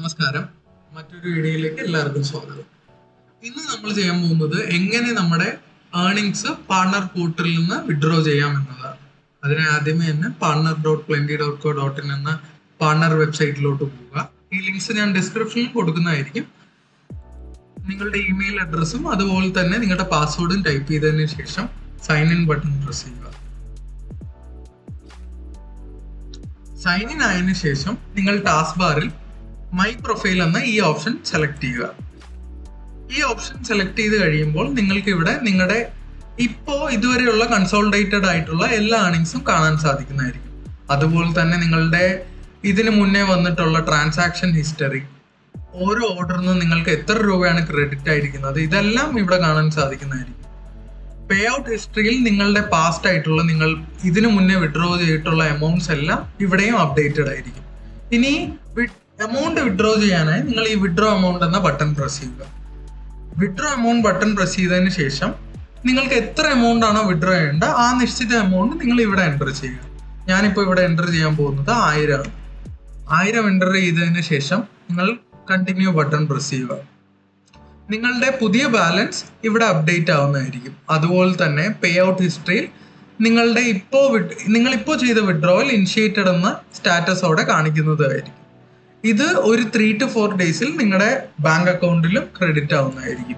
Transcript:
നമസ്കാരം, മറ്റൊരു വീഡിയോയിലേക്ക് എല്ലാവർക്കും സ്വാഗതം. ഇന്ന് നമ്മൾ ചെയ്യാൻ പോകുന്നത് എങ്ങനെ നമ്മുടെ ഏർണിങ്സ് പാർട്ണർ പോർട്ടലിൽ നിന്ന് വിഡ്രോ ചെയ്യാം എന്നതാണ്. അതിന് ആദ്യമേ തന്നെ partner.plenty.co.in എന്ന പാർട്ണർ വെബ്സൈറ്റിലോട്ട് പോവുക. ഈ ലിങ്ക്സ് ഞാൻ ഡിസ്ക്രിപ്ഷനിൽ കൊടുക്കുന്നതായിരിക്കും. നിങ്ങളുടെ ഇമെയിൽ അഡ്രസ്സും അതുപോലെ തന്നെ നിങ്ങളുടെ പാസ്വേഡും ടൈപ്പ് ചെയ്തതിന് ശേഷം സൈൻ ഇൻ ബട്ടൺ പ്രസ് ചെയ്യുക. സൈൻ ഇൻ ആയതിനു ശേഷം നിങ്ങൾ ടാസ്ക് ബാറിൽ മൈ പ്രൊഫൈൽ എന്ന ഈ ഓപ്ഷൻ സെലക്ട് ചെയ്യുക. ഈ ഓപ്ഷൻ സെലക്ട് ചെയ്ത് കഴിയുമ്പോൾ നിങ്ങൾക്ക് ഇവിടെ നിങ്ങളുടെ ഇതുവരെയുള്ള കൺസോളിഡേറ്റഡ് ആയിട്ടുള്ള എല്ലാ ഏർണിങ്സും കാണാൻ സാധിക്കുന്നതായിരിക്കും. അതുപോലെ തന്നെ നിങ്ങളുടെ ഇതിനു മുന്നേ വന്നിട്ടുള്ള ട്രാൻസാക്ഷൻ ഹിസ്റ്ററി, ഓരോ ഓർഡറിൽ നിന്ന് നിങ്ങൾക്ക് എത്ര രൂപയാണ് ക്രെഡിറ്റ് ആയിരിക്കുന്നത്, ഇതെല്ലാം ഇവിടെ കാണാൻ സാധിക്കുന്നതായിരിക്കും. പേ ഔട്ട് ഹിസ്റ്ററിയിൽ നിങ്ങളുടെ പാസ്റ്റ് ആയിട്ടുള്ള നിങ്ങൾ ഇതിനു മുന്നേ വിഡ്രോ ചെയ്തിട്ടുള്ള എമൗണ്ട്സ് എല്ലാം ഇവിടെയും അപ്ഡേറ്റഡ് ആയിരിക്കും. ഇനി എമൗണ്ട് വിഡ്രോ ചെയ്യാനായി നിങ്ങൾ ഈ വിഡ്രോ എമൗണ്ട് എന്ന ബട്ടൺ പ്രസ് ചെയ്യുക. വിഡ്രോ എമൗണ്ട് ബട്ടൺ പ്രസ് ചെയ്തതിന് ശേഷം നിങ്ങൾക്ക് എത്ര എമൗണ്ട് ആണോ വിഡ്രോ ചെയ്യേണ്ട ആ നിശ്ചിത എമൗണ്ട് നിങ്ങൾ ഇവിടെ എൻ്റർ ചെയ്യുക. ഞാനിപ്പോൾ ഇവിടെ എൻ്റർ ചെയ്യാൻ പോകുന്നത് 1000 ആണ്. 1000 എൻ്റർ ചെയ്തതിന് ശേഷം നിങ്ങൾ കണ്ടിന്യൂ ബട്ടൺ പ്രസ് ചെയ്യുക. നിങ്ങളുടെ പുതിയ ബാലൻസ് ഇവിടെ അപ്ഡേറ്റ് ആവുന്നതായിരിക്കും. അതുപോലെ തന്നെ പേ ഔട്ട് ഹിസ്റ്ററിയിൽ നിങ്ങളുടെ നിങ്ങളിപ്പോൾ ചെയ്ത വിഡ്രോവൽ ഇനിഷ്യേറ്റഡ് എന്ന സ്റ്റാറ്റസോടെ കാണിക്കുന്നതായിരിക്കും. ഇത് ഒരു 3 to 4 ഡേയ്സിൽ നിങ്ങളുടെ ബാങ്ക് അക്കൗണ്ടിലും ക്രെഡിറ്റ് ആവുന്നതായിരിക്കും.